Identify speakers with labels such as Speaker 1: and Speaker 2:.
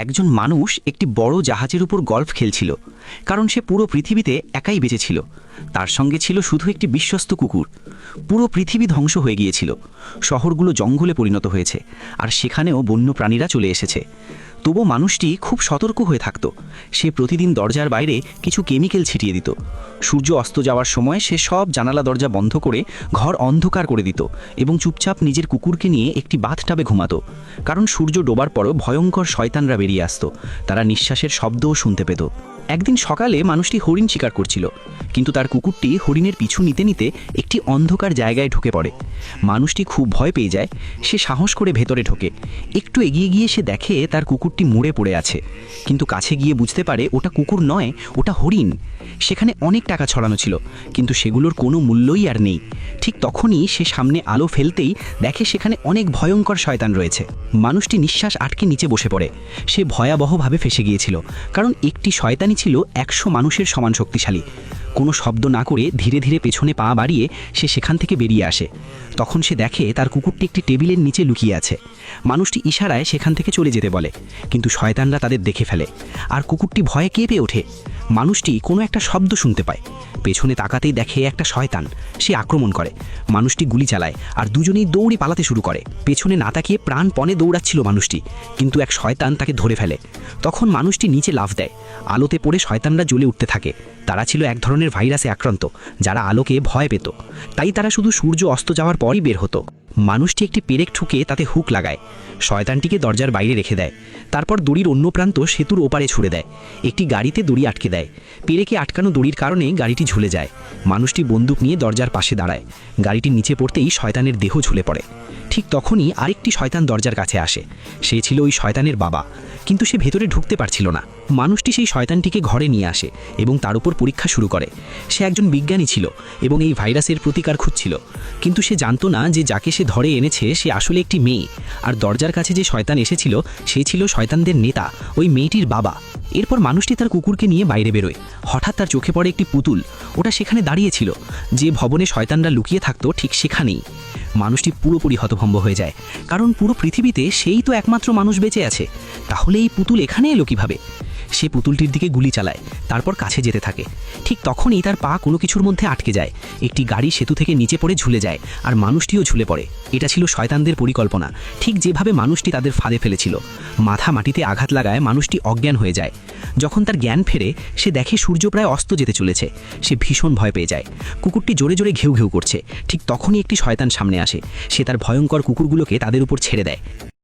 Speaker 1: একজন মানুষ একটি বড় জাহাজের উপর গল্ফ খেলছিল, কারণ সে পুরো পৃথিবীতে একাই বেঁচে ছিল। তার সঙ্গে ছিল শুধু একটি বিশ্বস্ত কুকুর। পুরো পৃথিবী ধ্বংস হয়ে গিয়েছিল, শহরগুলো জঙ্গলে পরিণত হয়েছে, আর সেখানেও বন্য প্রাণীরা চলে এসেছে। তবু মানুষটি খুব সতর্ক হয়ে থাকত। সে প্রতিদিন দরজার বাইরে কিছু কেমিক্যাল ছিটিয়ে দিত। সূর্য অস্ত যাওয়ার সময় সে সব জানালা দরজা বন্ধ করে ঘর অন্ধকার করে দিত এবং চুপচাপ নিজের কুকুরকে নিয়ে একটি বাথটাবে ঘুমাতো। কারণ সূর্য ডোবার পরও ভয়ঙ্কর শয়তানরা বেরিয়ে আসতো, তারা নিঃশ্বাসের শব্দও শুনতে পেত। একদিন সকালে মানুষটি হরিণ শিকার করছিল, কিন্তু তার কুকুরটি হরিণের পিছু নিতে নিতে একটি অন্ধকার জায়গায় ঢুকে পড়ে। মানুষটি খুব ভয় পেয়ে যায়। সে সাহস করে ভেতরে ঢোকে। একটু এগিয়ে গিয়ে সে দেখে তার কুকুরটি মরে পড়ে আছে, কিন্তু কাছে গিয়ে বুঝতে পারে ওটা কুকুর নয়, ওটা হরিণ। সেখানে অনেক টাকা ছড়ানো ছিল, কিন্তু সেগুলোর কোনো মূল্যই আর নেই। ঠিক তখনই সে সামনে আলো ফেলতেই দেখে সেখানে অনেক ভয়ঙ্কর শয়তান রয়েছে। মানুষটি নিঃশ্বাস আটকে নিচে বসে পড়ে। সে ভয়াবহভাবে ফেঁসে গিয়েছিল, কারণ একটি শয়তানই ছিল 100 মানুষের সমান শক্তিশালী। কোনো শব্দ না করে ধীরে ধীরে পেছনে পা বাড়িয়ে সে সেখান থেকে বেরিয়ে আসে। তখন সে দেখে তার কুকুরটি একটি টেবিলের নিচে লুকিয়ে আছে। মানুষটি ইশারায় সেখান থেকে চলে যেতে বলে, কিন্তু শয়তানরা তাদের দেখে ফেলে, আর কুকুরটি ভয়ে কেঁপে ওঠে। মানুষটি কোনো একটা শব্দ শুনতে পায়। পেছনে তাকাতেই দেখে একটা শয়তান। সে আক্রমণ করে। মানুষটি গুলি চালায়, আর দুজনেই দৌড়ে পালাতে শুরু করে। পেছনে না তাকিয়ে প্রাণপণে দৌড়াচ্ছিল মানুষটি, কিন্তু এক শয়তান তাকে ধরে ফেলে। তখন মানুষটি নিচে লাফ দেয়। আলোতে পড়ে শয়তানরা জ্বলে উঠতে থাকে। তারা ছিল এক ধরনের ভাইরাসে আক্রান্ত, যারা আলোকে ভয় পেত। তাই তারা শুধু সূর্য অস্ত যাওয়ার পরই বের হতো। মানুষটি একটি পেরেক ঠুকে তাতে হুক লাগায়, শয়তানটিকে দরজার বাইরে রেখে দেয়। তারপর দড়ির অন্য প্রান্ত সেতুর ওপারে ছুড়ে দেয়। একটি গাড়িতে দড়ি আটকে দেয়। পেরেকে আটকানো দড়ির কারণে গাড়িটি ঝুলে যায়। মানুষটি বন্দুক নিয়ে দরজার পাশে দাঁড়ায়। গাড়িটি নিচে পড়তেই শয়তানের দেহ ঝুলে পড়ে। ঠিক তখনই আরেকটি শয়তান দরজার কাছে আসে। সে ছিল ওই শয়তানের বাবা, কিন্তু সে ভেতরে ঢুকতে পারছিল না। মানুষটি সেই শয়তানটিকে ঘরে নিয়ে আসে এবং তার উপর পরীক্ষা শুরু করে। সে একজন বিজ্ঞানী ছিল এবং এই ভাইরাসের প্রতিকার খুঁজছিল, কিন্তু সে জানতো না যে যাকে সে ধরে এনেছে সে আসলে একটি মেয়ে। আর দরজার কাছে যে শয়তান এসেছিল সে ছিল শয়তানদের নেতা, ওই মেয়েটির বাবা। এরপর মানুষটি তার কুকুরকে নিয়ে বাইরে বেরোয়। হঠাৎ তার চোখে পড়ে একটি পুতুল। ওটা সেখানে দাঁড়িয়েছিল, যে ভবনে শয়তানরা লুকিয়ে থাকতো ঠিক সেখানেই। মানুষটি পুরোপুরি হতভম্ব হয়ে যায়, কারণ পুরো পৃথিবীতে সেই তো একমাত্র মানুষ বেঁচে আছে। তাহলে এই পুতুল এখানে এলো কিভাবে? সে পুতুলটির দিকে গুলি চালায়, তারপর কাছে যেতে থাকে। ঠিক তখনই তার পা কোনো কিছুর মধ্যে আটকে যায়। একটি গাড়ি সেতু থেকে নিচে পড়ে ঝুলে যায়, আর মানুষটিও ঝুলে পড়ে। এটা ছিল শয়তানদের পরিকল্পনা, ঠিক যেভাবে মানুষটি তাদের ফাঁদে ফেলেছিল। মাথা মাটিতে আঘাত লাগায় মানুষটি অজ্ঞান হয়ে যায়। যখন তার জ্ঞান ফেরে সে দেখে সূর্য প্রায় অস্ত যেতে চলেছে। সে ভীষণ ভয় পেয়ে যায়। কুকুরটি জোরে জোরে ঘেউ ঘেউ করছে। ঠিক তখনই একটি শয়তান সামনে আসে। সে তার ভয়ঙ্কর কুকুরগুলোকে তাদের উপর ছেড়ে দেয়।